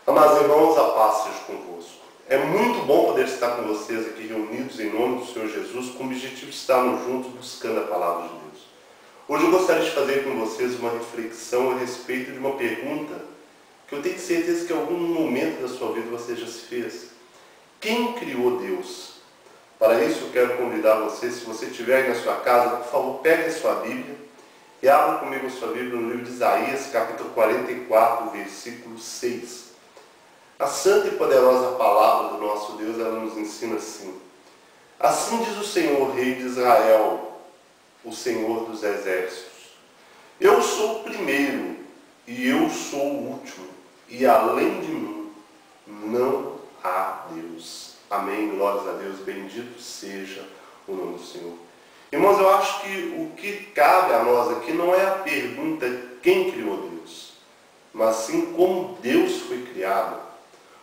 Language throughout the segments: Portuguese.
Amados irmãos, a paz seja convosco. É muito bom poder estar com vocês aqui reunidos em nome do Senhor Jesus, com o objetivo de estarmos juntos buscando a palavra de Deus. Hoje eu gostaria de fazer com vocês uma reflexão a respeito de uma pergunta que eu tenho certeza que em algum momento da sua vida você já se fez. Quem criou Deus? Para isso eu quero convidar você, se você estiver aí na sua casa, por favor, pegue a sua Bíblia e abra comigo a sua Bíblia no livro de Isaías, capítulo 44, versículo 6. A santa e poderosa palavra do nosso Deus, ela nos ensina assim. Assim diz o Senhor, Rei de Israel, o Senhor dos exércitos. Eu sou o primeiro e eu sou o último, e além de mim não há Deus. Amém, glórias a Deus, bendito seja o nome do Senhor. Irmãos, eu acho que o que cabe a nós aqui não é a pergunta quem criou Deus, mas sim como Deus foi criado.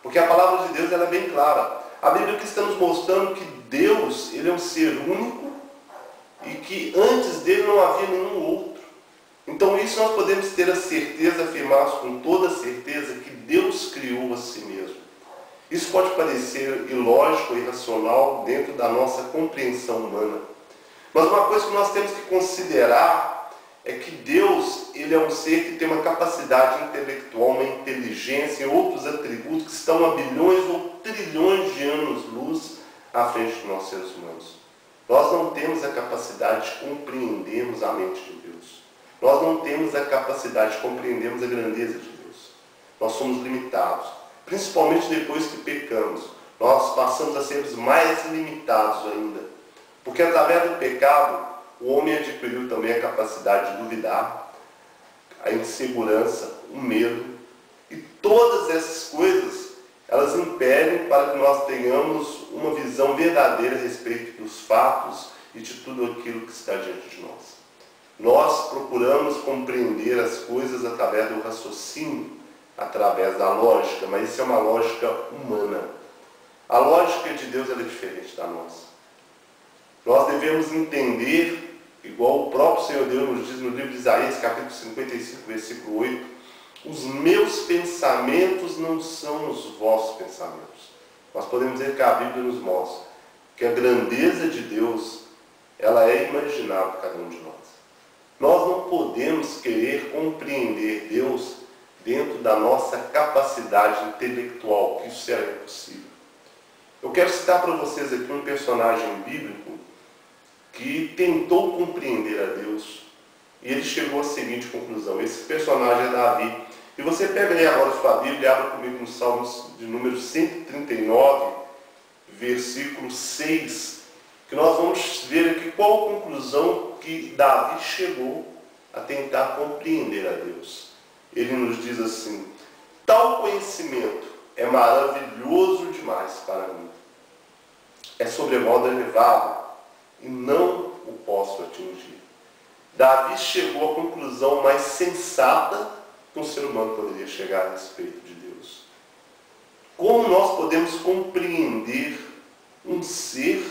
Porque a palavra de Deus ela é bem clara. A Bíblia que está nos mostrando que Deus ele é um ser único e que antes dele não havia nenhum outro. Então isso nós podemos ter a certeza, afirmar com toda certeza que Deus criou a si mesmo. Isso pode parecer ilógico e irracional dentro da nossa compreensão humana. Mas uma coisa que nós temos que considerar é que Deus ele é um ser que tem uma capacidade intelectual, uma inteligência e outros atributos que estão a bilhões ou trilhões de anos-luz à frente de nós seres humanos. Nós não temos a capacidade de compreendermos a mente de Deus. Nós não temos a capacidade de compreendermos a grandeza de Deus. Nós somos limitados, principalmente depois que pecamos. Nós passamos a sermos mais limitados ainda, porque através do pecado o homem adquiriu também a capacidade de duvidar, a insegurança, o medo. E todas essas coisas, elas impedem para que nós tenhamos uma visão verdadeira a respeito dos fatos e de tudo aquilo que está diante de nós. Nós procuramos compreender as coisas através do raciocínio, através da lógica, mas isso é uma lógica humana. A lógica de Deus ela é diferente da nossa. Nós devemos entender, igual o próprio Senhor Deus nos diz no livro de Isaías, capítulo 55, versículo 8, os meus pensamentos não são os vossos pensamentos. Nós podemos dizer que a Bíblia nos mostra que a grandeza de Deus, ela é imaginável por cada um de nós. Nós não podemos querer compreender Deus dentro da nossa capacidade intelectual, que isso é impossível. Eu quero citar para vocês aqui um personagem bíblico que tentou compreender a Deus e ele chegou à seguinte conclusão. Esse personagem é Davi. E você pega aí agora a sua Bíblia e abre comigo no Salmos de número 139, versículo 6, que nós vamos ver aqui qual a conclusão que Davi chegou a tentar compreender a Deus. Ele nos diz assim: tal conhecimento é maravilhoso demais para mim. É sobremodo elevado e não o posso atingir. Davi chegou à conclusão mais sensata que um ser humano poderia chegar a respeito de Deus. Como nós podemos compreender um ser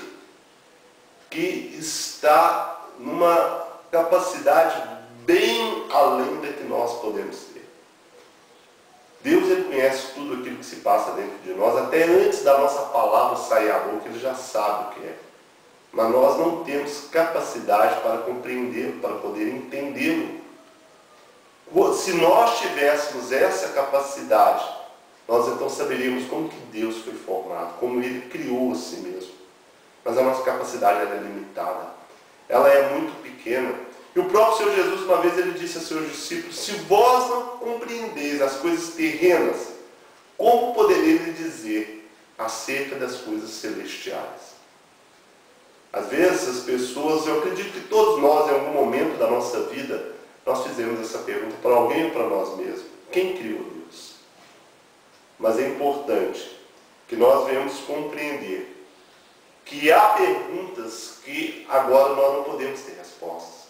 que está numa capacidade bem além da que nós podemos ter? Deus ele conhece tudo aquilo que se passa dentro de nós, até antes da nossa palavra sair à boca, ele já sabe o que é. Mas nós não temos capacidade para compreendê-lo, para poder entendê-lo. Se nós tivéssemos essa capacidade, nós então saberíamos como que Deus foi formado, como Ele criou a si mesmo. Mas a nossa capacidade ela é limitada, ela é muito pequena. E o próprio Senhor Jesus, uma vez, ele disse a seus discípulos: se vós não compreendeis as coisas terrenas, como podereis lhe dizer acerca das coisas celestiais? Às vezes as pessoas, eu acredito que todos nós, em algum momento da nossa vida, nós fizemos essa pergunta para alguém ou para nós mesmos: quem criou Deus? Mas é importante que nós venhamos compreender que há perguntas que agora nós não podemos ter respostas.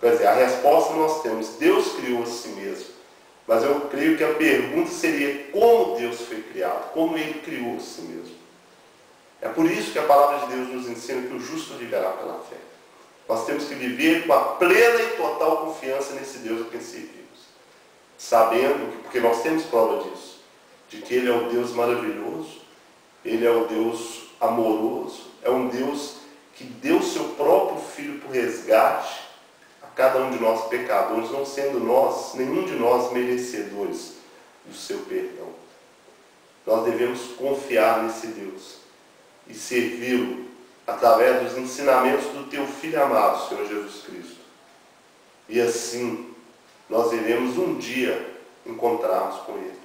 Quer dizer, a resposta nós temos: Deus criou a si mesmo. Mas eu creio que a pergunta seria como Deus foi criado, como Ele criou a si mesmo. É por isso que a palavra de Deus nos ensina que o justo viverá pela fé. Nós temos que viver com a plena e total confiança nesse Deus a quem servimos. Sabendo, porque nós temos prova disso, de que Ele é o Deus maravilhoso, Ele é o Deus amoroso, é um Deus que deu seu próprio Filho por resgate a cada um de nós pecadores, não sendo nós, nenhum de nós, merecedores do seu perdão. Nós devemos confiar nesse Deus e servi-lo através dos ensinamentos do teu Filho amado, Senhor Jesus Cristo. E assim, nós iremos um dia encontrarmos com Ele.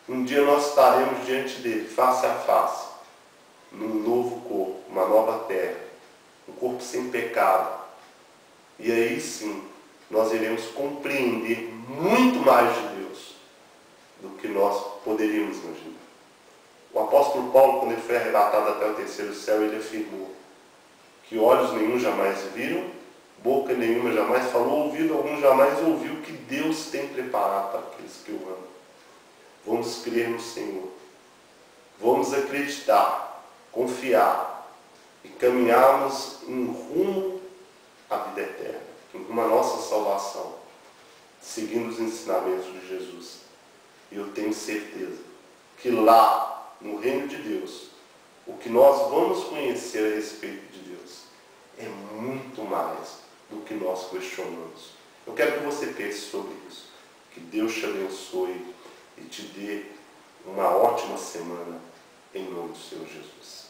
Um dia nós estaremos diante dele, face a face, num novo corpo, uma nova terra, um corpo sem pecado. E aí sim, nós iremos compreender muito mais de Deus do que nós poderíamos imaginar. O apóstolo Paulo, quando ele foi arrebatado até o terceiro céu, ele afirmou que olhos nenhum jamais viram, boca nenhuma jamais falou, ouvido algum jamais ouviu o que Deus tem preparado para aqueles que o amam. Vamos crer no Senhor. Vamos acreditar, confiar e caminharmos em rumo à vida eterna, em rumo à nossa salvação, seguindo os ensinamentos de Jesus. E eu tenho certeza que lá, no reino de Deus, o que nós vamos conhecer a respeito de Deus é muito mais do que nós questionamos. Eu quero que você pense sobre isso. Que Deus te abençoe e te dê uma ótima semana, em nome do Senhor Jesus.